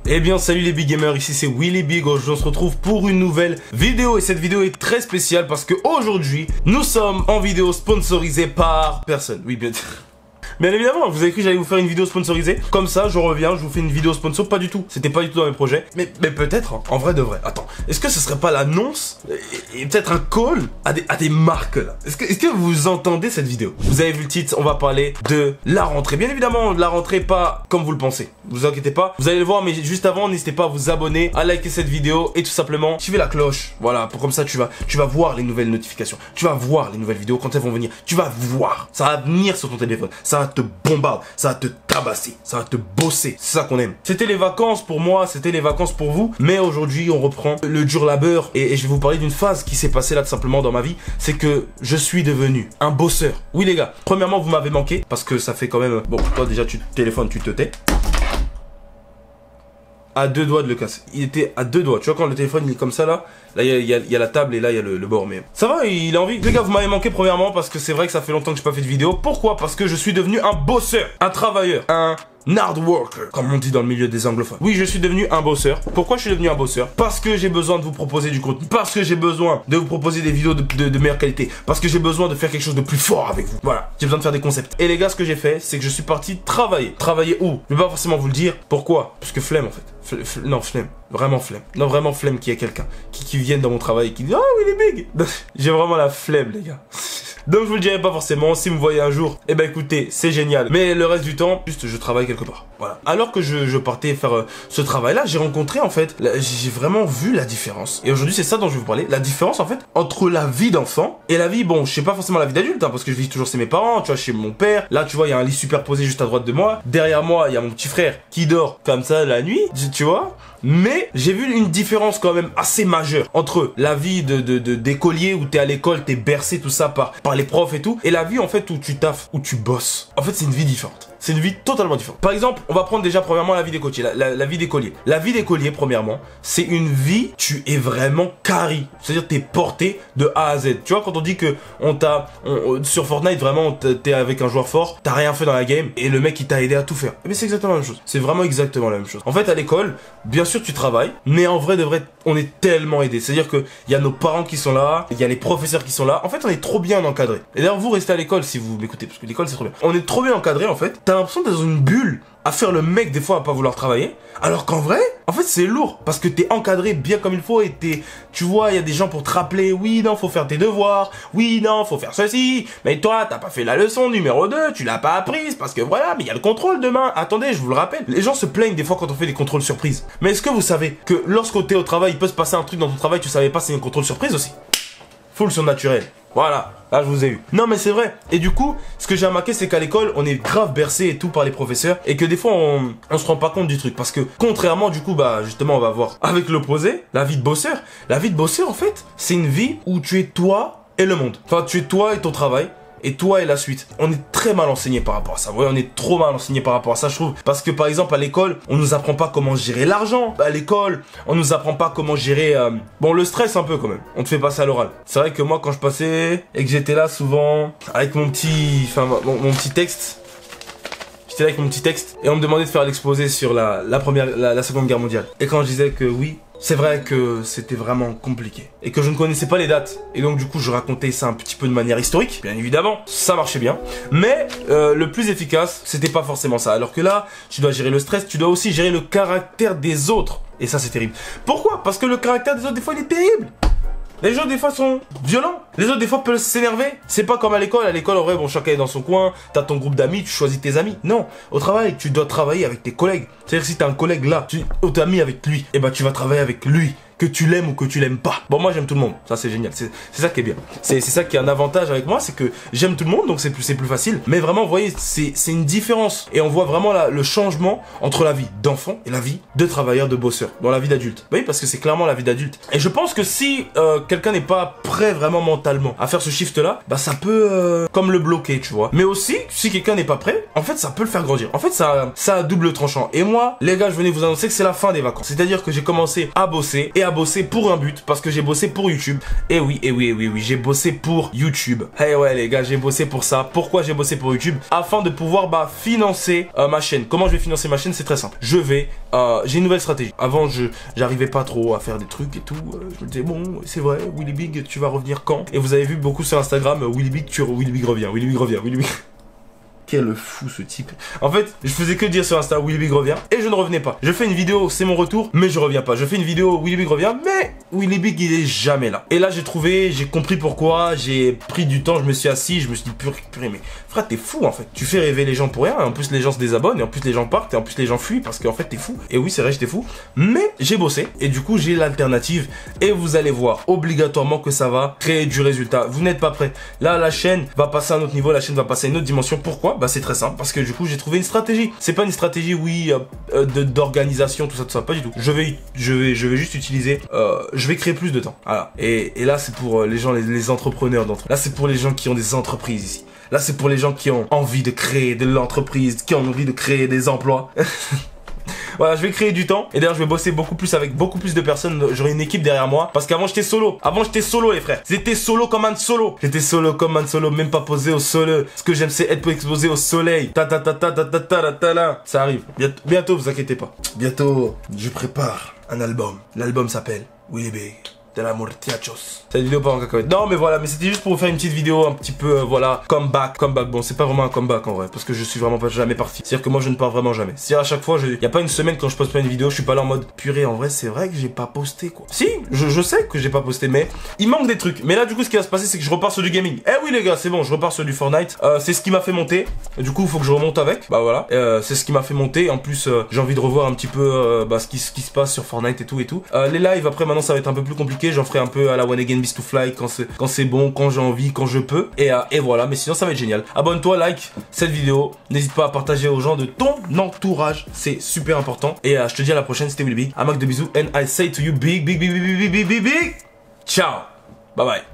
Eh bien salut les big gamers, ici c'est Willy Big. Aujourd'hui on se retrouve pour une nouvelle vidéo et cette vidéo est très spéciale parce que aujourd'hui nous sommes en vidéo sponsorisée par personne. Oui bien évidemment, vous avez cru que j'allais vous faire une vidéo sponsorisée. Comme ça, je reviens, je vous fais une vidéo sponsor. Pas du tout, c'était pas du tout dans mes projets. Mais peut-être, hein, en vrai de vrai. Attends, est-ce que ce serait pas l'annonce et peut-être un call à des marques là? Est-ce que vous entendez cette vidéo? Vous avez vu le titre, on va parler de la rentrée. Bien évidemment, de la rentrée, pas comme vous le pensez. Vous inquiétez pas, vous allez le voir, mais juste avant, n'hésitez pas à vous abonner, à liker cette vidéo et tout simplement activer la cloche. Voilà, pour comme ça tu vas voir les nouvelles notifications. Tu vas voir les nouvelles vidéos quand elles vont venir. Tu vas voir, ça va venir sur ton téléphone. Ça va te bombarder, ça va te tabasser, ça va te bosser. C'est ça qu'on aime. C'était les vacances pour moi, c'était les vacances pour vous. Mais aujourd'hui, on reprend le dur labeur et je vais vous parler d'une phase qui s'est passée là tout simplement dans ma vie. C'est que je suis devenu un bosseur. Oui les gars, premièrement vous m'avez manqué parce que ça fait quand même... Bon, toi déjà tu te téléphones, tu te tais. À deux doigts de le casser. Il était à deux doigts. Tu vois quand le téléphone il est comme ça là, là il y a la table et là il y a le bord. Mais ça va, il a envie. Les gars, vous m'avez manqué premièrement parce que c'est vrai que ça fait longtemps que j'ai pas fait de vidéo. Pourquoi? Parce que je suis devenu un bosseur, un travailleur, un hard worker, comme on dit dans le milieu des anglophones. Oui, je suis devenu un bosseur. Pourquoi je suis devenu un bosseur? Parce que j'ai besoin de vous proposer du contenu. Parce que j'ai besoin de vous proposer des vidéos de meilleure qualité. Parce que j'ai besoin de faire quelque chose de plus fort avec vous. Voilà, j'ai besoin de faire des concepts. Et les gars, ce que j'ai fait, c'est que je suis parti travailler. Travailler où? Je vais pas forcément vous le dire. Pourquoi? Parce que flemme en fait. Non, flemme. Vraiment flemme. Non, vraiment flemme qu'il y ait quelqu'un qui vienne dans mon travail et qui dit « Oh, il est big !» J'ai vraiment la flemme, les gars. Donc je vous le dirai pas forcément, si vous me voyez un jour, eh ben écoutez, c'est génial. Mais le reste du temps, juste je travaille quelque part. Voilà. Alors que je partais faire ce travail-là, j'ai rencontré en fait, j'ai vraiment vu la différence. Et aujourd'hui c'est ça dont je vais vous parler, la différence en fait entre la vie d'enfant et la vie, bon je sais pas forcément la vie d'adulte, hein, parce que je vis toujours chez mes parents, tu vois, chez mon père. Là tu vois, il y a un lit superposé juste à droite de moi. Derrière moi, il y a mon petit frère qui dort comme ça la nuit, tu vois. Mais j'ai vu une différence quand même assez majeure entre la vie d'écolier où t'es à l'école, t'es bercé tout ça par les profs et tout, et la vie en fait où tu taffes, où tu bosses. En fait c'est une vie différente. C'est une vie totalement différente. Par exemple, on va prendre déjà premièrement la vie d'écolier. La vie d'écolier. La vie d'écolier, premièrement, c'est une vie, tu es vraiment carré. C'est-à-dire t'es porté de A à Z. Tu vois, quand on dit que sur Fortnite, vraiment, t'es avec un joueur fort, t'as rien fait dans la game, et le mec il t'a aidé à tout faire. Mais c'est exactement la même chose. C'est vraiment exactement la même chose. En fait, à l'école, bien sûr tu travailles, mais en vrai de vrai, on est tellement aidé. C'est-à-dire que il y a nos parents qui sont là, il y a les professeurs qui sont là. En fait, on est trop bien encadré. Et d'ailleurs, vous restez à l'école si vous m'écoutez, parce que l'école c'est trop bien. On est trop bien encadré en fait. T'as l'impression d'être dans une bulle à faire le mec des fois à pas vouloir travailler, alors qu'en vrai, en fait c'est lourd parce que t'es encadré bien comme il faut et tu vois, il y a des gens pour te rappeler, oui non faut faire tes devoirs, oui non faut faire ceci, mais toi t'as pas fait la leçon numéro 2, tu l'as pas apprise parce que voilà, mais il y a le contrôle demain, attendez je vous le rappelle. Les gens se plaignent des fois quand on fait des contrôles surprises, mais est-ce que vous savez que lorsque t'es au travail, il peut se passer un truc dans ton travail, tu savais pas, c'est un contrôle surprise aussi. Full surnaturel. Voilà, là je vous ai eu. Non mais c'est vrai. Et du coup, ce que j'ai remarqué c'est qu'à l'école, on est grave bercé et tout par les professeurs et que des fois on se rend pas compte du truc parce que contrairement du coup bah justement on va voir avec l'opposé, la vie de bosseur. La vie de bosseur en fait, c'est une vie où tu es toi et le monde. Enfin, tu es toi et ton travail. Et toi et la suite. On est très mal enseigné par rapport à ça. Ouais, on est trop mal enseigné par rapport à ça, je trouve. Parce que par exemple, à l'école, on nous apprend pas comment gérer l'argent. À l'école, on nous apprend pas comment gérer... Bon, le stress un peu quand même. On te fait passer à l'oral. C'est vrai que moi, quand je passais et que j'étais là souvent avec mon petit... Enfin, mon petit texte... J'étais là avec mon petit texte et on me demandait de faire l'exposé sur la Seconde Guerre mondiale. Et quand je disais que oui, c'est vrai que c'était vraiment compliqué et que je ne connaissais pas les dates. Et donc du coup, je racontais ça un petit peu de manière historique, bien évidemment. Ça marchait bien. Mais le plus efficace, c'était pas forcément ça. Alors que là, tu dois gérer le stress, tu dois aussi gérer le caractère des autres. Et ça, c'est terrible. Pourquoi? Parce que le caractère des autres, des fois, il est terrible. Les gens des fois sont violents. Les autres des fois peuvent s'énerver. C'est pas comme à l'école. À l'école, en vrai, bon, chacun est dans son coin. T'as ton groupe d'amis, tu choisis tes amis. Non, au travail, tu dois travailler avec tes collègues. C'est-à-dire que si t'as un collègue là, tu es ami avec lui, et bah tu vas travailler avec lui. Que tu l'aimes ou que tu l'aimes pas. Bon, moi j'aime tout le monde, ça c'est génial, c'est ça qui est bien. C'est ça qui est un avantage avec moi, c'est que j'aime tout le monde, donc c'est plus facile. Mais vraiment, vous voyez, c'est une différence. Et on voit vraiment le changement entre la vie d'enfant et la vie de travailleur, de bosseur, dans la vie d'adulte. Oui, parce que c'est clairement la vie d'adulte. Et je pense que si quelqu'un n'est pas prêt vraiment mentalement à faire ce shift là, bah ça peut comme le bloquer, tu vois. Mais aussi, si quelqu'un n'est pas prêt, en fait ça peut le faire grandir. En fait ça a double tranchant. Et moi, les gars, je venais vous annoncer que c'est la fin des vacances. C'est-à-dire que j'ai commencé à bosser et à bossé pour un but, parce que j'ai bossé pour YouTube. Et oui, j'ai bossé pour YouTube. Eh ouais les gars, j'ai bossé pour ça. Pourquoi j'ai bossé pour YouTube? Afin de pouvoir financer ma chaîne. Comment je vais financer ma chaîne? C'est très simple. J'ai une nouvelle stratégie. Avant, j'arrivais pas trop à faire des trucs et tout. Je me disais bon, c'est vrai, Willy Big, tu vas revenir quand? Et vous avez vu beaucoup sur Instagram, Willy Big revient, Willy Big revient, Willy Big. Quel fou ce type. En fait, je faisais que dire sur Insta Willy Big revient et je ne revenais pas. Je fais une vidéo, c'est mon retour, mais je reviens pas. Je fais une vidéo, Willy Big revient, mais Willy Big il est jamais là. Et là j'ai compris pourquoi, j'ai pris du temps, je me suis assis, je me suis dit purée, mais frère t'es fou en fait. Tu fais rêver les gens pour rien, et en plus les gens se désabonnent, et en plus les gens partent, et en plus les gens fuient parce qu'en fait t'es fou. Et oui c'est vrai j'étais fou, mais j'ai bossé et du coup j'ai l'alternative et vous allez voir obligatoirement que ça va créer du résultat. Vous n'êtes pas prêts. Là la chaîne va passer à un autre niveau, la chaîne va passer à une autre dimension. Pourquoi? Bah c'est très simple, parce que du coup j'ai trouvé une stratégie. C'est pas une stratégie d'organisation, tout ça, pas du tout. Je vais juste utiliser, je vais créer plus de temps. Voilà. Et là c'est pour les gens, les entrepreneurs d'entre eux. Là c'est pour les gens qui ont des entreprises ici. Là c'est pour les gens qui ont envie de créer de l'entreprise, qui ont envie de créer des emplois. Voilà, je vais créer du temps. Et d'ailleurs, je vais bosser beaucoup plus avec beaucoup plus de personnes. J'aurai une équipe derrière moi. Parce qu'avant, j'étais solo. Avant, j'étais solo, les frères. J'étais solo comme un solo. J'étais solo comme un solo, même pas posé au sol. Ce que j'aime, c'est être exposé au soleil. Ça arrive. Bientôt, vous inquiétez pas. Bientôt, je prépare un album. L'album s'appelle Willy Big de la Mortiachos. Cette vidéo pas en cacahuète. Non mais voilà, mais c'était juste pour vous faire une petite vidéo un petit peu, voilà, comeback. Bon, c'est pas vraiment un comeback en vrai, parce que je suis vraiment pas jamais parti. C'est-à-dire que moi je ne pars vraiment jamais. C'est-à-dire à chaque fois, y a pas une semaine quand je poste pas une vidéo, je suis pas là en mode purée, en vrai c'est vrai que j'ai pas posté quoi. Si, je sais que j'ai pas posté, mais il manque des trucs. Mais là du coup ce qui va se passer c'est que je repars sur du gaming. Eh oui les gars, c'est bon, je repars sur du Fortnite. C'est ce qui m'a fait monter. Du coup il faut que je remonte avec. Bah voilà, c'est ce qui m'a fait monter. En plus j'ai envie de revoir un petit peu ce qui se passe sur Fortnite et tout et tout. Les lives après maintenant ça va être un peu plus compliqué. J'en ferai un peu à la One Again Beast to Fly quand c'est bon, quand j'ai envie, quand je peux. Et voilà, mais sinon ça va être génial. Abonne-toi, like cette vidéo. N'hésite pas à partager aux gens de ton entourage. C'est super important. Et je te dis à la prochaine, c'était Willy Big. Un max de bisous. And I say to you big. Ciao. Bye bye.